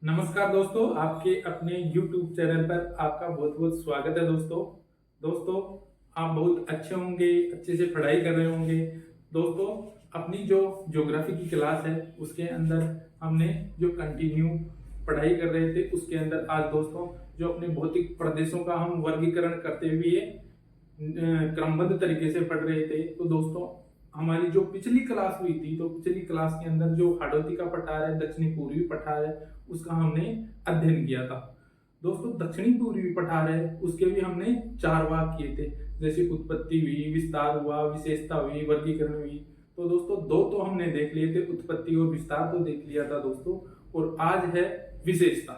नमस्कार दोस्तों, आपके अपने YouTube चैनल पर आपका बहुत बहुत स्वागत है। दोस्तों आप बहुत अच्छे होंगे, अच्छे से पढ़ाई कर रहे होंगे। दोस्तों अपनी जो ज्योग्राफी की क्लास है उसके अंदर हमने जो कंटिन्यू पढ़ाई कर रहे थे उसके अंदर आज दोस्तों जो अपने भौतिक प्रदेशों का हम वर्गीकरण करते हुए क्रमबद्ध तरीके से पढ़ रहे थे। तो दोस्तों हमारी जो पिछली क्लास हुई थी, तो पिछली क्लास के अंदर जो हाड़ौती का पठार है, दक्षिणी पूर्वी पठार है, उसका हमने अध्ययन किया था। दोस्तों दक्षिणी पूर्वी पठार है उसके भी हमने 4 भाग किए थे, जैसे उत्पत्ति हुई, विस्तार हुआ, विशेषता हुई, वर्गीकरण हुई। तो दोस्तों 2 तो हमने देख लिए थे, उत्पत्ति और विस्तार तो देख लिया था दोस्तों, और आज है विशेषता।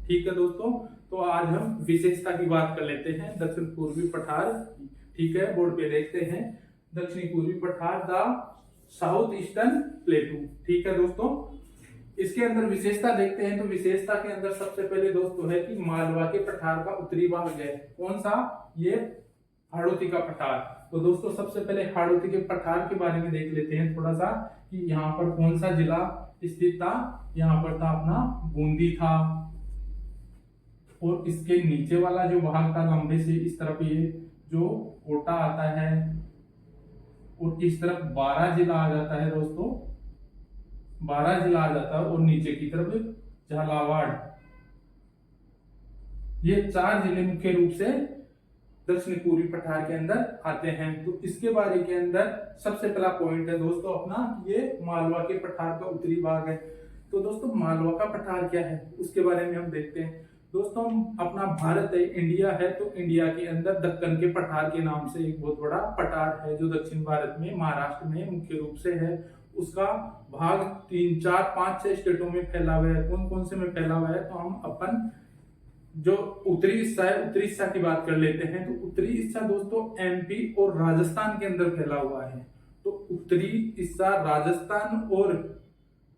ठीक है दोस्तों, तो आज हम विशेषता की बात कर लेते हैं दक्षिण पूर्वी पठार। ठीक है, बोर्ड पे देखते हैं दक्षिणी पूर्वी पठार द साउथ ईस्टर्न प्लेटू। ठीक है दोस्तों, इसके अंदर विशेषता देखते हैं। तो विशेषता के अंदर सबसे पहले दोस्तों है कि मालवा के पठार का उत्तरी भाग है। कौन सा? ये हाड़ौती का पठार। तो दोस्तों सबसे पहले हाड़ौती के पठार के बारे में देख लेते हैं थोड़ा सा, कि यहाँ पर कौन सा जिला स्थित था। यहाँ पर था अपना बूंदी था, और इसके नीचे वाला जो भाग था लंबे से इस तरफ ये जो कोटा आता है, और इस तरफ 12 जिला आ जाता है दोस्तों, 12 जिला आ जाता है, और नीचे की तरफ झालावाड़। ये 4 जिले मुख्य रूप से दक्षिण पूर्वी पठार के अंदर आते हैं। तो इसके बारे के अंदर सबसे पहला पॉइंट है दोस्तों अपना, ये मालवा के पठार का उत्तरी भाग है। तो दोस्तों मालवा का पठार क्या है उसके बारे में हम देखते हैं। दोस्तों अपना भारत है, इंडिया है, तो इंडिया के अंदर दक्कन के पठार के नाम से एक बहुत बड़ा पठार है जो दक्षिण भारत में महाराष्ट्र में मुख्य रूप से है। उसका भाग 3, 4, 5, 6 स्टेटों में फैला हुआ है। कौन कौन से में फैला हुआ है? तो हम अपन जो उत्तरी हिस्सा है, उत्तरी हिस्सा की बात कर लेते हैं। तो उत्तरी हिस्सा दोस्तों एमपी और राजस्थान के अंदर फैला हुआ है। तो उत्तरी हिस्सा राजस्थान और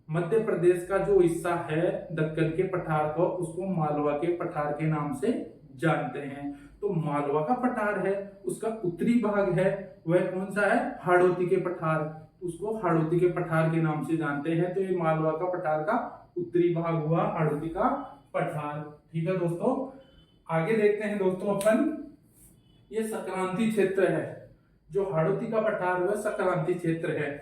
मध्य प्रदेश का जो हिस्सा है दक्कन के पठार का, उसको मालवा के पठार के नाम से जानते हैं। तो मालवा का पठार है उसका उत्तरी भाग है, वह कौन सा है? हाड़ौती के पठार, उसको हाड़ौती के पठार के नाम से जानते हैं। तो ये मालवा का पठार का उत्तरी भाग हुआ हाड़ौती का पठार। ठीक है दोस्तों, आगे देखते हैं दोस्तों अपन, ये संक्रांति क्षेत्र है। जो हाड़ौती का पठार वह संक्रांति क्षेत्र है।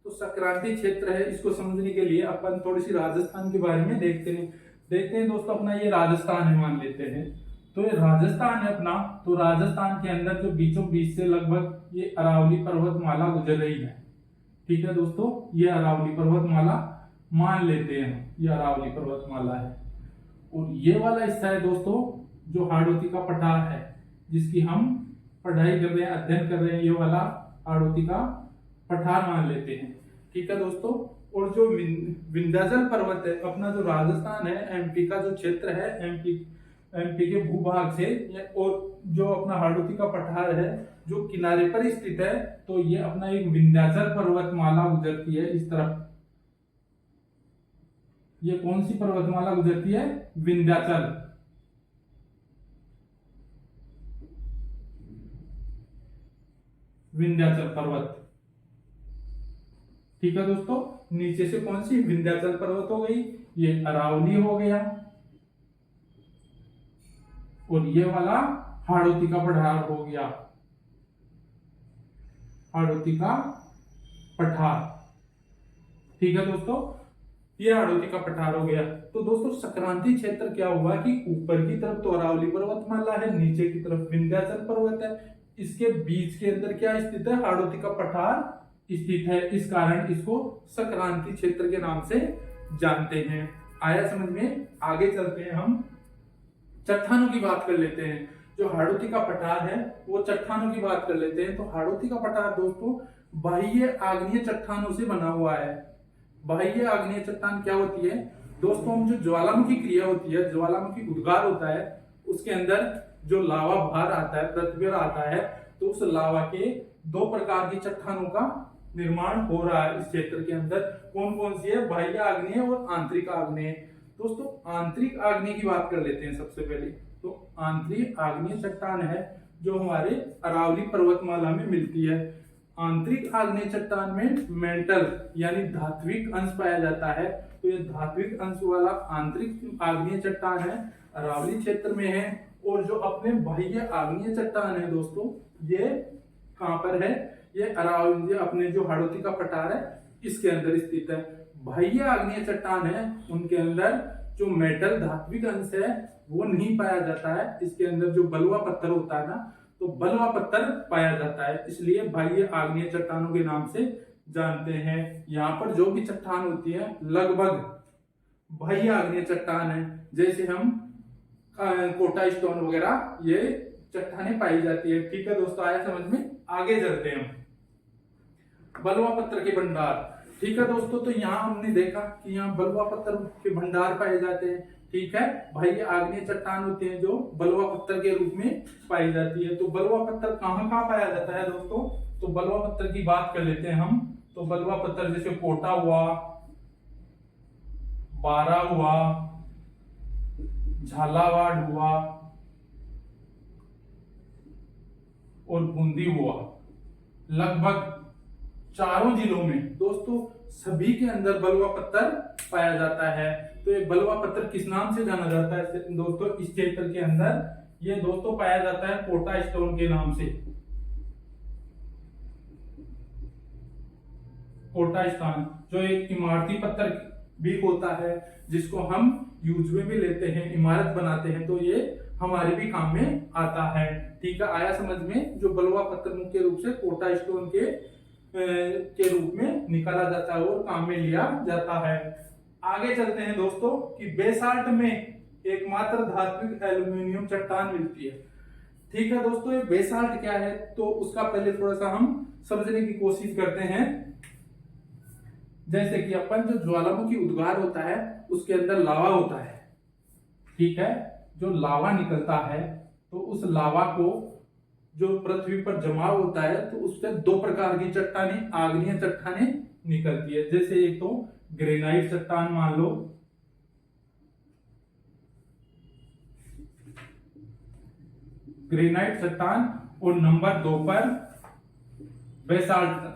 तो संक्रांति क्षेत्र है, इसको समझने के लिए अपन थोड़ी सी राजस्थान के बारे में देखते हैं दोस्तों। अपना ये राजस्थान है मान लेते हैं, तो ये राजस्थान है अपना। तो राजस्थान के अंदर जो बीचों बीच से लगभग ये अरावली पर्वतमाला गुजर रही है। ठीक है दोस्तों, ये अरावली पर्वतमाला मान लेते हैं, ये अरावली पर्वतमाला है। और ये वाला हिस्सा है दोस्तों जो हाड़ौती का पठार है, जिसकी हम पढ़ाई कर रहे हैं, अध्ययन कर रहे हैं, ये वाला हाड़ौती का पठार मान लेते हैं। ठीक है दोस्तों, और जो विंध्याचल पर्वत है अपना, जो राजस्थान है, एमपी का जो क्षेत्र है, एमपी के भूभाग से, और जो अपना हाड़ौती का पठार है जो किनारे पर स्थित है, तो ये अपना एक विंध्याचल पर्वतमाला गुजरती है इस तरफ। ये कौन सी पर्वतमाला गुजरती है? विंध्याचल। विंध्याचल पर्वत। ठीक है दोस्तों, नीचे से कौन सी? विंध्याचल पर्वत हो गई, ये अरावली हो गया, और ये वाला हाड़ौती का पठार हो गया, हाड़ौती का पठार। ठीक है दोस्तों, ये हाड़ौती का पठार हो गया। तो दोस्तों संक्रांति क्षेत्र क्या हुआ कि ऊपर की तरफ तो अरावली पर्वतमाला है, नीचे की तरफ विंध्याचल पर्वत है, इसके बीच के अंदर क्या स्थित है? हाड़ौती का पठार स्थित है। इस कारण इसको संक्रांति क्षेत्र के नाम से जानते हैं। आया समझ में? आगे चलते हैं, हम चट्टानों की बात कर लेते हैं। जो हाड़ौती का पठार है वो चट्टानों की बात कर लेते हैं। तो हाड़ौती का पठार दोस्तों बाह्य आग्नेय चट्टानों से बना हुआ है। बाह्य आग्नेय चट्टान क्या होती है दोस्तों? जो ज्वालामुखी क्रिया होती है, ज्वालामुखी उद्गार होता है, उसके अंदर जो लावा बाहर आता है, पृथ्वी पर आता है, तो उस लावा के 2 प्रकार की चट्टानों का निर्माण हो रहा है इस क्षेत्र के अंदर। कौन कौन सी है? बाह्य आग्नेय और आंतरिक आग्नेय। दोस्तों आंतरिक आग्नेय की बात कर लेते हैं सबसे पहले। तो आंतरिक आग्नेय चट्टान है जो हमारे अरावली पर्वतमाला में मिलती है। आंतरिक आग्नेय चट्टान में मेंटल यानी धात्विक अंश पाया जाता है। तो ये धात्विक अंश वाला आंतरिक आग्नेय चट्टान है, अरावली क्षेत्र में है। और जो अपने बाह्य आग्नेय चट्टान है दोस्तों, ये कहां पर है? ये अरावली, अपने जो हाड़ौती का पठार है इसके अंदर स्थित है। बाह्य आग्नेय चट्टान है, उनके अंदर जो मेटल धात्विक अंश है वो नहीं पाया जाता है। इसके अंदर जो बलुआ पत्थर होता है ना, तो बलुआ पत्थर पाया जाता है, इसलिए बाह्य आग्नेय चट्टानों के नाम से जानते हैं। यहाँ पर जो भी चट्टान होती है लगभग बाह्य आग्नेय चट्टान है। जैसे हम कोटा स्टोन वगैरह, ये चट्टानें पाई जाती है। ठीक है दोस्तों, आया समझ में? आगे चलते हैं हम। बलुआ पत्थर के भंडार। ठीक है दोस्तों, तो यहाँ हमने देखा कि यहाँ बलुआ पत्थर के भंडार पाए जाते हैं। ठीक है, बाह्य आग्नेय चट्टान होते हैं जो बलुआ पत्थर के रूप में पाई जाती है। तो बलुआ पत्थर कहाँ कहाँ पाया जाता है दोस्तों? तो बलुआ पत्थर की बात कर लेते हैं हम। तो बलुआ पत्थर जैसे कोटा हुआ, बारा हुआ, झालावाड़ हुआ और बूंदी हुआ, लगभग चारों जिलों में दोस्तों सभी के अंदर बलुआ पत्थर पाया जाता है। तो ये बलुआ पत्थर किस नाम से जाना जाता है दोस्तों? इस क्षेत्र के अंदर ये दोस्तों पाया जाता है कोटा स्टोन के नाम से। कोटा स्टोन जो एक इमारती पत्थर भी होता है, जिसको हम यूज में भी लेते हैं, इमारत बनाते हैं, तो ये हमारे भी काम में आता है। ठीक है, आया समझ में? जो बलुआ पत्थर मुख्य रूप से कोटा स्टोन के रूप में निकाला जाता है और काम में लिया जाता है। आगे चलते हैं दोस्तों कि बेसाल्ट में एकमात्र धात्विक एल्यूमिनियम चट्टान मिलती है। ठीक है दोस्तों, ये बेसाल्ट क्या है तो उसका पहले थोड़ा सा हम समझने की कोशिश करते हैं। जैसे कि अपन जो ज्वालामुखी उद्गार होता है उसके अंदर लावा होता है। ठीक है, जो लावा निकलता है तो उस लावा को जो पृथ्वी पर जमा होता है तो उससे दो प्रकार की चट्टानें, आग्नेय चट्टानें निकलती है। जैसे एक तो ग्रेनाइट चट्टान मान लो, ग्रेनाइट चट्टान, और नंबर 2 पर बेसाल्ट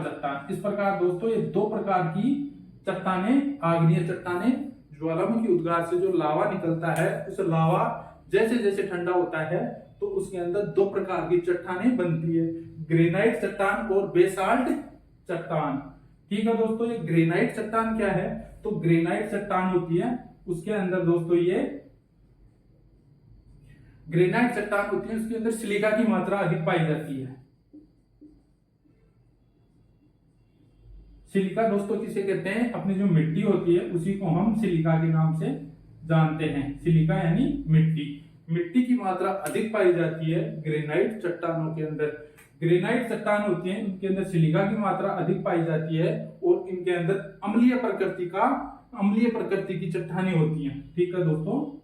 चट्टान। इस प्रकार दोस्तों ये दो प्रकार की चट्टानें, आग्नेय चट्टानें, ज्वालामुखी उद्गार से जो लावा निकलता है, उस लावा जैसे जैसे ठंडा होता है तो उसके अंदर दो प्रकार की चट्टानें बनती है, ग्रेनाइट चट्टान और बेसाल्ट चट्टान। ठीक है दोस्तों, ये ग्रेनाइट चट्टान क्या है? तो ग्रेनाइट चट्टान होती है, उसके अंदर दोस्तों ये ग्रेनाइट चट्टान होती है, उसके अंदर सिलिका की मात्रा अधिक पाई जाती है। सिलिका दोस्तों किसे कहते हैं? अपनी जो मिट्टी होती है उसी को हम सिलिका के नाम से जानते हैं। सिलिका यानी मिट्टी। मिट्टी की मात्रा अधिक पाई जाती है ग्रेनाइट चट्टानों के अंदर। ग्रेनाइट चट्टान होती है, इनके अंदर सिलिका की मात्रा अधिक पाई जाती है और इनके अंदर अम्लीय प्रकृति की चट्टानें होती हैं। ठीक है दोस्तों,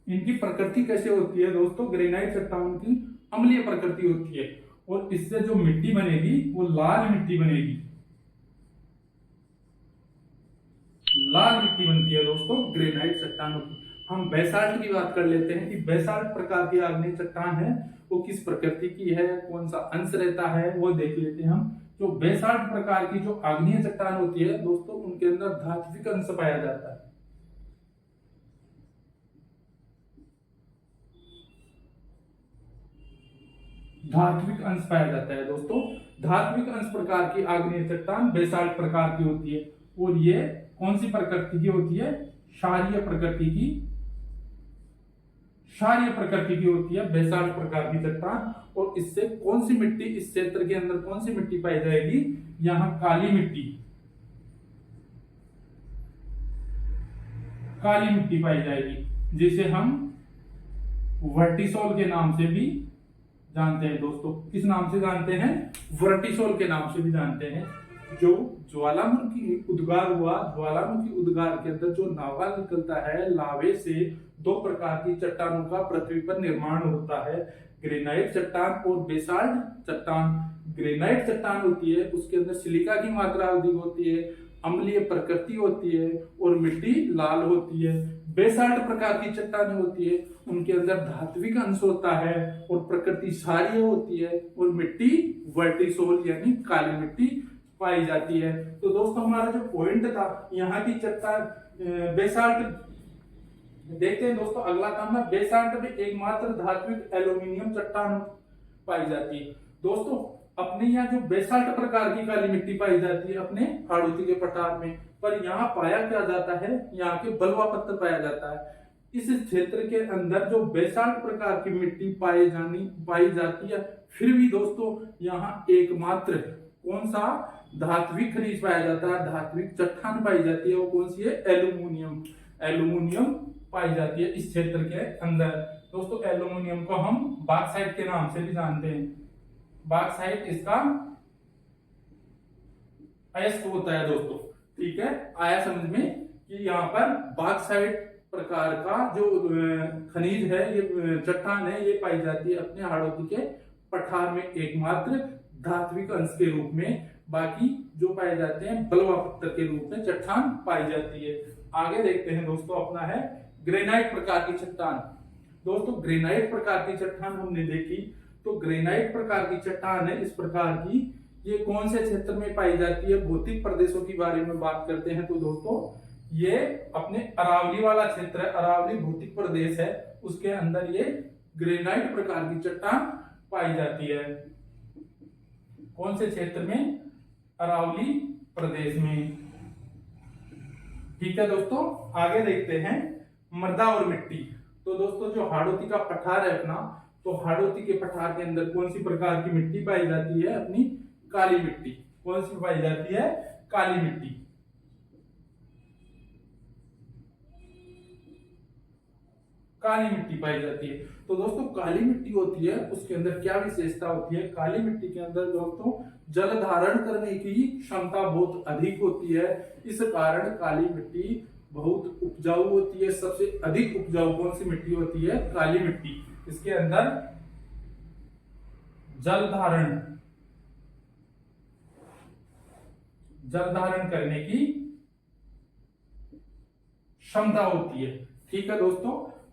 इनकी प्रकृति कैसे होती है दोस्तों? ग्रेनाइट चट्टान की अम्लीय प्रकृति होती है और इससे जो मिट्टी बनेगी वो लाल मिट्टी बनेगी। लाल मिट्टी बनती है दोस्तों ग्रेनाइट चट्टानों की। हम बेसाल्ट की बात कर लेते हैं कि बेसाल्ट प्रकार की आग्नेय चट्टान है, वो किस प्रकृति की है, कौन सा अंश रहता है, वो देख लेते हैं हम। जो बेसाल्ट प्रकार की जो आग्नेय चट्टान होती है दोस्तों, उनके अंदर धात्विक अंश पाया जाता है। धात्विक अंश पाया जाता है दोस्तों। धात्विक अंश प्रकार की आग्नेय चट्टान बेसाल्ट प्रकार की होती है और ये कौन सी प्रकृति की होती है? क्षारीय प्रकृति की होती है बेसाल्ट प्रकार की चट्टान। और इससे कौन सी मिट्टी, इस क्षेत्र के अंदर कौन सी मिट्टी पाई जाएगी? यहाँ काली मिट्टी पाई जाएगी, जिसे हम वर्टिसोल के नाम से भी जानते हैं दोस्तों। किस नाम से जानते हैं? वर्टिसोल के नाम से भी जानते हैं। जो ज्वालामुखी उद्गार हुआ, ज्वालामुखी उद्गार के अंदर जो लावा निकलता है, लावे से दो प्रकार की चट्टानों का पृथ्वी पर निर्माण होता है, ग्रेनाइट चट्टान और बेसाल्ट चट्टान। ग्रेनाइट चट्टान होती है, उसके अंदर सिलिका की मात्रा अधिक होती है अम्लीय प्रकृति होती है और मिट्टी लाल होती है। बेसाल्ट प्रकार की चट्टानें होती है, उनके अंदर धात्विक अंश होता है और प्रकृति क्षारीय होती है और मिट्टी वर्टिसोल यानी काली मिट्टी पाई जाती है। तो दोस्तों हमारा जो पॉइंट था यहाँ की चट्टान बेसाल्ट, देखते हैं दोस्तों अगला काम ना, बेसाल्ट में एकमात्र धात्विक एल्यूमिनियम चट्टान पाई जाती है। दोस्तों अपने यहाँ जो बेसाल्ट प्रकार की काली मिट्टी पाई जाती है अपने हाड़ौती के पठार में, पर यहाँ पाया क्या जाता है, यहाँ के बलुआ पत्थर पाया जाता है। इस क्षेत्र के अंदर जो बेसाल्ट प्रकार की मिट्टी पाई जाती है, फिर भी दोस्तों यहाँ एकमात्र कौन सा धात्विक खनिज पाया जाता है, धात्विक चट्टान पाई जाती है, वो कौन सी है, एल्यूमिनियम। एल्यूमिनियम पाई जाती है इस क्षेत्र के अंदर। दोस्तों एल्यूमिनियम को हम बॉक्साइट के नाम से भी जानते हैं। बॉक्साइट इसका अयस्क होता है दोस्तों, ठीक है, आया समझ में कि यहाँ पर बॉक्साइट प्रकार का जो खनिज है, ये चट्टान है, ये पाई जाती है अपने हाड़ौती के पठार में एकमात्र धात्विक अंश के रूप में। बाकी जो पाए जाते हैं बलुआ पत्थर के रूप में चट्टान पाई जाती है। आगे देखते हैं दोस्तों अपना है ग्रेनाइट प्रकार की चट्टान। दोस्तों ग्रेनाइट प्रकार की चट्टान हमने देखी, तो ग्रेनाइट प्रकार की चट्टान है इस प्रकार की, ये कौन से क्षेत्र में पाई जाती है, भौतिक प्रदेशों के बारे में बात करते हैं तो दोस्तों ये अपने अरावली वाला क्षेत्र है, अरावली भौतिक प्रदेश है, उसके अंदर ये ग्रेनाइट प्रकार की चट्टान पाई जाती है। कौन से क्षेत्र में, अरावली प्रदेश में, ठीक है दोस्तों। आगे देखते हैं मृदा और मिट्टी। तो दोस्तों जो हाड़ौती का पठार है अपना, तो हाड़ौती के पठार के अंदर कौन सी प्रकार की मिट्टी पाई जाती है, अपनी काली मिट्टी। कौन सी पाई जाती है, काली मिट्टी। काली मिट्टी पाई जाती है। तो दोस्तों काली मिट्टी होती है, उसके अंदर क्या विशेषता होती है, काली मिट्टी के अंदर दोस्तों जल धारण करने की क्षमता बहुत अधिक होती है। इस कारण काली मिट्टी बहुत उपजाऊ होती है। सबसे अधिक उपजाऊ कौन सी मिट्टी होती है, काली मिट्टी। इसके अंदर जल धारण करने की क्षमता होती है, ठीक है दोस्तों।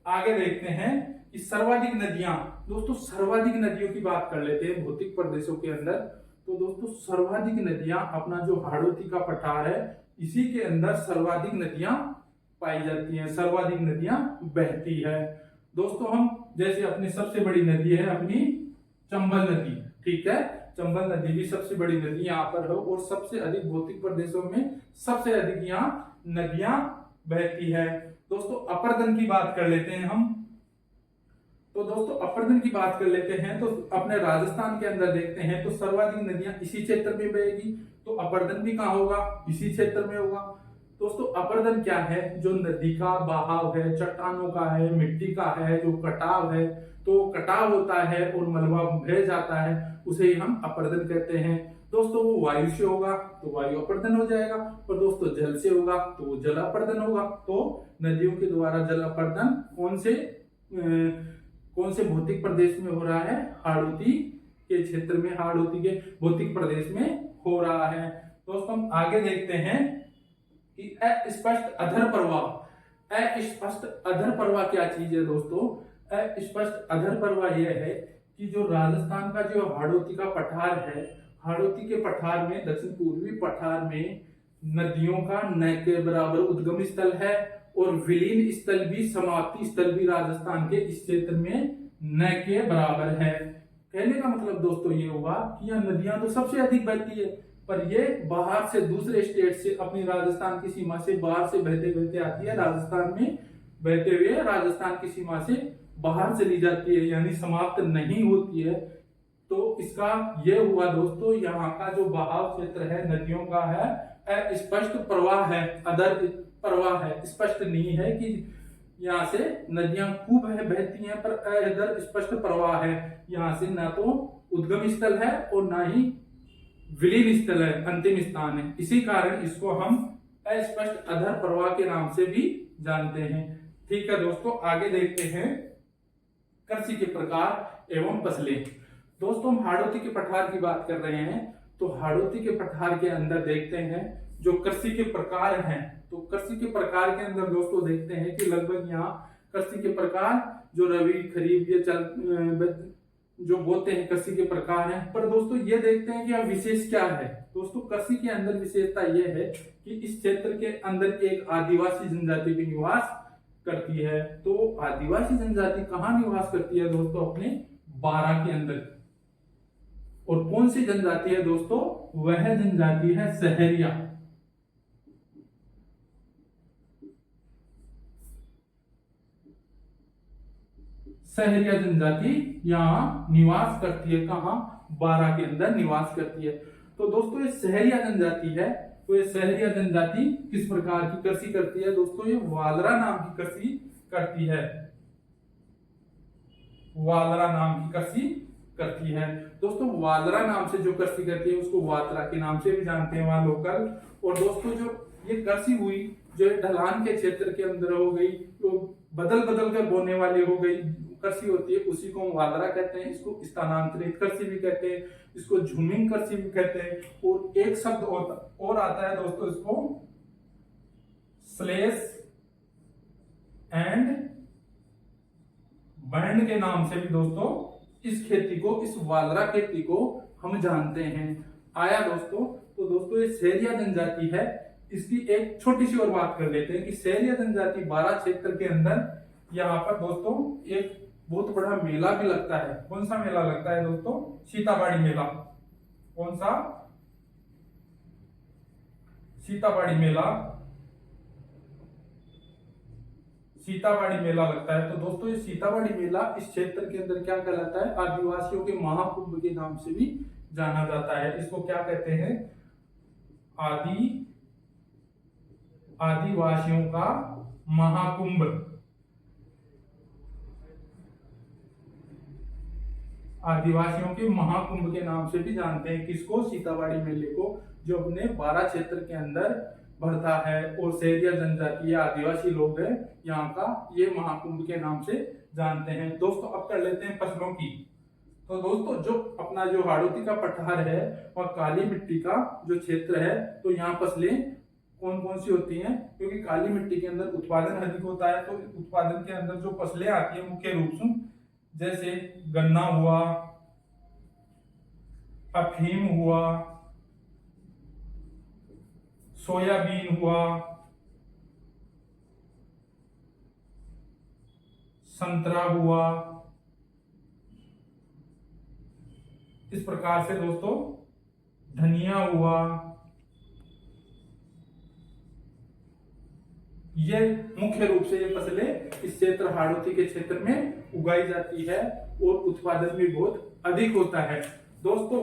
आगे देखते हैं कि सर्वाधिक नदियां, दोस्तों सर्वाधिक नदियों की बात कर लेते हैं भौतिक प्रदेशों के अंदर। तो दोस्तों सर्वाधिक नदियां अपना जो हाड़ौती का पठार है, इसी के अंदर सर्वाधिक नदियां पाई जाती हैं, सर्वाधिक नदियां बहती है। दोस्तों हम जैसे अपनी सबसे बड़ी नदी है अपनी चंबल नदी, ठीक है, चंबल नदी भी सबसे बड़ी नदी यहाँ पर है और सबसे अधिक भौतिक प्रदेशों में सबसे अधिक यहाँ नदियां बहती है। दोस्तों अपर्दन की बात कर लेते हैं हम। तो दोस्तों अपर्दन की बात कर लेते हैं, तो अपने राजस्थान के अंदर देखते हैं तो सर्वाधिक नदियां इसी क्षेत्र में बहेगी, तो अपर्दन भी कहाँ होगा, इसी क्षेत्र में होगा। दोस्तों अपर्दन क्या है, जो नदी का बहाव है, चट्टानों का है, मिट्टी का है, जो कटाव है, तो कटाव होता है और मलबा बह जाता है, उसे हम अपर्दन कहते हैं। दोस्तों वो वायु से होगा तो वायु अपर्दन हो जाएगा, और दोस्तों जल से होगा तो वो जल अपर्दन होगा। तो नदियों के द्वारा जल अपर्दन कौन से भौतिक प्रदेश में हो रहा है, हाड़ौती के क्षेत्र में, हाड़ौती के भौतिक प्रदेश में हो रहा है। दोस्तों हम आगे देखते हैं कि अस्पष्ट अधर प्रवाह। अस्पष्ट अधर प्रवाह क्या चीज है दोस्तों, अस्पष्ट अधर प्रवाह यह है कि जो राजस्थान का जो हाड़ौती का पठार है, हाड़ौती के पठार में, दक्षिण पूर्वी पठार में नदियों का न के बराबर उद्गम स्थल है और विलीन स्थल भी, समाप्ति स्थल भी राजस्थान के इस क्षेत्र में न के बराबर है। कहने का मतलब दोस्तों ये हुआ कि यह नदियां तो सबसे अधिक बहती है, पर ये बाहर से, दूसरे स्टेट से, अपनी राजस्थान की सीमा से बाहर से बहते बहते आती है, राजस्थान में बहते हुए राजस्थान की सीमा से बाहर चली जाती है, यानी समाप्त नहीं होती है। तो इसका ये हुआ दोस्तों, यहाँ का जो बहाव क्षेत्र है नदियों का है स्पष्ट प्रवाह है, अदर प्रवाह है, स्पष्ट नहीं है कि यहाँ से नदियां खूब है बहती हैं, पर अदर स्पष्ट प्रवाह है। यहाँ से ना तो उद्गम स्थल है और ना ही विलीन स्थल है, अंतिम स्थान है। इसी कारण इसको हम अस्पष्ट अधर प्रवाह के नाम से भी जानते हैं, ठीक है दोस्तों। आगे देखते हैं कृषि के प्रकार एवं फसलें। दोस्तों हम हाड़ौती के पठार की बात कर रहे हैं, तो हाड़ौती के पठार के अंदर देखते हैं जो कृषि के प्रकार हैं, तो कृषि के प्रकार के अंदर दोस्तों देखते हैं कि लगभग यहाँ कृषि के प्रकार जो रबी खरीफ ये जो बोते हैं कृषि के प्रकार हैं। पर दोस्तों ये देखते हैं कि अब विशेष क्या है। दोस्तों कृषि के अंदर विशेषता ये है कि इस क्षेत्र के अंदर एक आदिवासी जनजाति भी निवास करती है। तो आदिवासी जनजाति कहाँ निवास करती है दोस्तों? अपने बारां के अंदर। और कौन सी जनजाति है दोस्तों? वह जनजाति है सहरिया। सहरिया जनजाति यहाँ निवास करती है। कहाँ? बारां के अंदर निवास करती है। तो दोस्तों ये सहरिया जनजाति है, तो ये सहरिया जनजाति किस प्रकार की कृषि करती है दोस्तों? ये वालरा नाम की कृषि करती है। वालरा नाम की कृषि करती है। दोस्तों वालरा नाम से जो कृषि करती है उसको वातरा के नाम से भी जानते हैं वहां लोकल। और दोस्तों जो ये कृषि हुई, जो ढलान के क्षेत्र के अंदर हो गई, तो बदल बदल कर बोने वाली हो गई कृषि होती है, उसी को हम वालरा कहते हैं। इसको स्थानांतरित कृषि भी कहते हैं, इसको झूमिंग कृषि भी कहते हैं। और एक शब्द और आता है दोस्तों, इसको स्लेश एंड बैंड के नाम से भी दोस्तों इस खेती को, इस वालरा खेती को हम जानते हैं। आया दोस्तों। तो दोस्तों ये सहरिया जनजाति है, इसकी एक छोटी सी और बात कर लेते हैं कि सहरिया जनजाति बारां क्षेत्र के अंदर यहाँ पर दोस्तों एक बहुत बड़ा मेला भी लगता है। कौन सा मेला लगता है दोस्तों? सीताबाड़ी मेला। कौन सा? सीताबाड़ी मेला। सीताबाड़ी मेला लगता है। तो दोस्तों ये सीताबाड़ी मेला इस क्षेत्र के अंदर क्या कहलाता है? आदिवासियों के महाकुंभ के नाम से भी जाना जाता है। इसको क्या कहते हैं? आदिवासियों का महाकुंभ। आदिवासियों के महाकुंभ के नाम से भी जानते हैं। किसको? सीताबाड़ी मेले को, जो अपने बारां क्षेत्र के अंदर बढ़ता है। और सहरिया जनजाति या आदिवासी लोग हैं यहाँ का, ये महाकुंभ के नाम से जानते हैं। दोस्तों अब कर लेते हैं फसलों की। तो दोस्तों जो अपना जो हाड़ौती का पठार है और काली मिट्टी का जो क्षेत्र है, तो यहाँ फसलें कौन कौन सी होती हैं? क्योंकि काली मिट्टी के अंदर उत्पादन अधिक होता है, तो उत्पादन के अंदर जो फसलें आती है मुख्य रूप से, जैसे गन्ना हुआ, अफीम हुआ, सोयाबीन हुआ, संतरा हुआ। इस प्रकार से दोस्तों धनिया हुआ, ये मुख्य रूप से ये फसलें इस क्षेत्र हाड़ौती के क्षेत्र में उगाई जाती है और उत्पादन भी बहुत अधिक होता है। दोस्तों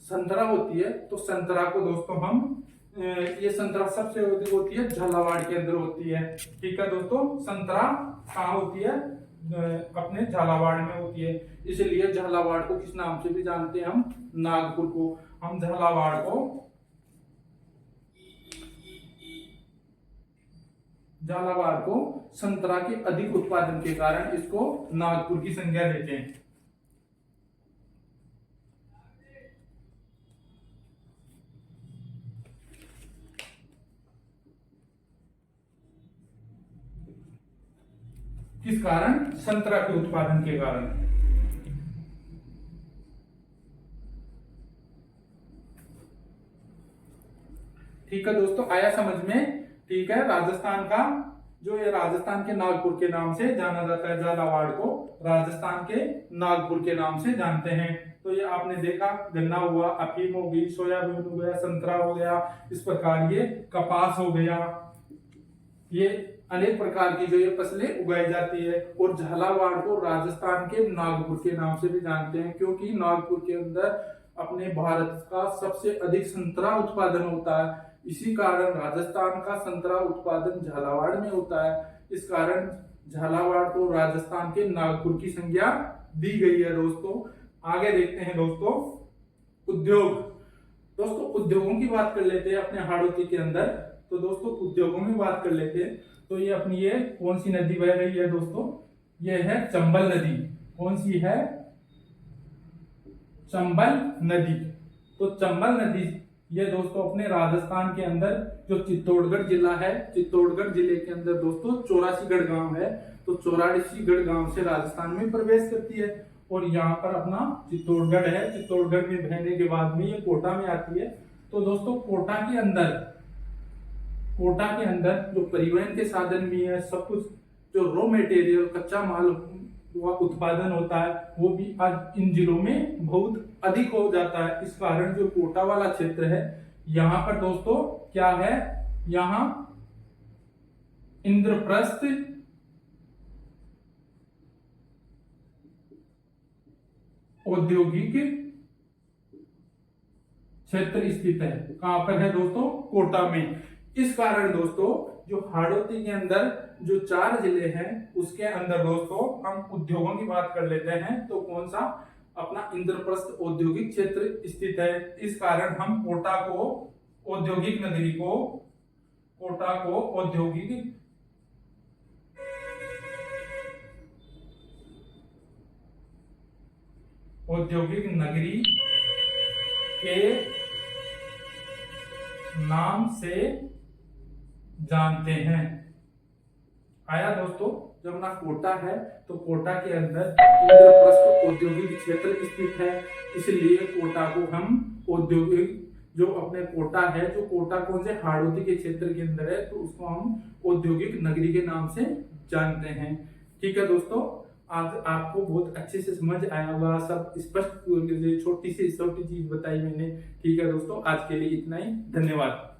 संतरा होती है, तो संतरा को दोस्तों हम ये संतरा सबसे अधिक होती है झालावाड़ के अंदर होती है। ठीक है दोस्तों, संतरा कहाँ होती है? अपने झालावाड़ में होती है। इसलिए झालावाड़ को किस नाम से भी जानते हैं हम? नागपुर को। हम झालावाड़ को संतरा के अधिक उत्पादन के कारण इसको नागपुर की संज्ञा देते हैं। किस कारण? संतरा के उत्पादन के कारण। ठीक है दोस्तों, आया समझ में? ठीक है। राजस्थान का जो ये राजस्थान के नागपुर के नाम से जाना जाता है, झालावाड़ को राजस्थान के नागपुर के नाम से जानते हैं। तो ये आपने देखा, गन्ना हुआ, अफीम हो गई, सोयाबीन हो गया, संतरा हो गया, इस प्रकार ये कपास हो गया, ये अनेक प्रकार की जो ये फसलें उगाई जाती है। और झालावाड़ को राजस्थान के नागपुर के नाम से भी जानते हैं, क्योंकि नागपुर के अंदर अपने भारत का सबसे अधिक संतरा उत्पादन होता है। इसी कारण राजस्थान का संतरा उत्पादन झालावाड़ में होता है। इस कारण झालावाड़ को राजस्थान के नागपुर की संज्ञा दी गई है। दोस्तों आगे देखते हैं दोस्तों उद्योग। दोस्तों उद्योगों की बात कर लेते हैं अपने हाड़ौती के अंदर। तो दोस्तों उद्योगों में बात कर लेते हैं। तो ये अपनी ये कौन सी नदी बह रही है दोस्तों? ये है चंबल नदी। कौन सी है? चंबल नदी। तो चंबल नदी ये दोस्तों अपने राजस्थान के अंदर जो चित्तौड़गढ़ जिला है, चित्तौड़गढ़ जिले के अंदर दोस्तों चौरासीगढ़ गांव है, तो चौरासीगढ़ गांव से राजस्थान में प्रवेश करती है और यहाँ पर अपना चित्तौड़गढ़ है, चित्तौड़गढ़ में बहने के बाद में ये कोटा में आती है। तो दोस्तों कोटा के अंदर जो परिवहन के साधन भी है, सब कुछ जो रॉ मटेरियल कच्चा माल उत्पादन होता है वो भी आज इन जिलों में बहुत अधिक हो जाता है। इस कारण जो कोटा वाला क्षेत्र है यहाँ पर दोस्तों क्या है, यहाँ इंद्रप्रस्थ औद्योगिक क्षेत्र स्थित है। कहां पर है दोस्तों? कोटा में। इस कारण दोस्तों जो हाड़ौती के अंदर जो 4 जिले हैं उसके अंदर दोस्तों हम उद्योगों की बात कर लेते हैं, तो कौन सा? अपना इंद्रप्रस्थ औद्योगिक क्षेत्र स्थित है। इस कारण हम कोटा को औद्योगिक नगरी को, कोटा को औद्योगिक नगरी के नाम से जानते हैं। आया दोस्तों? जब ना कोटा है तो कोटा के अंदर इंद्रप्रस्थ औद्योगिक क्षेत्र स्थित है, इसलिए कोटा को हम औद्योगिक, जो अपने कोटा है, जो कोटा कौन से हाड़ौती के क्षेत्र के अंदर है, तो उसको हम औद्योगिक नगरी के नाम से जानते हैं। ठीक है दोस्तों, आज आपको बहुत अच्छे से समझ आया होगा, सब स्पष्ट छोटी सी चीज बताई मैंने। ठीक है दोस्तों, आज के लिए इतना ही, धन्यवाद।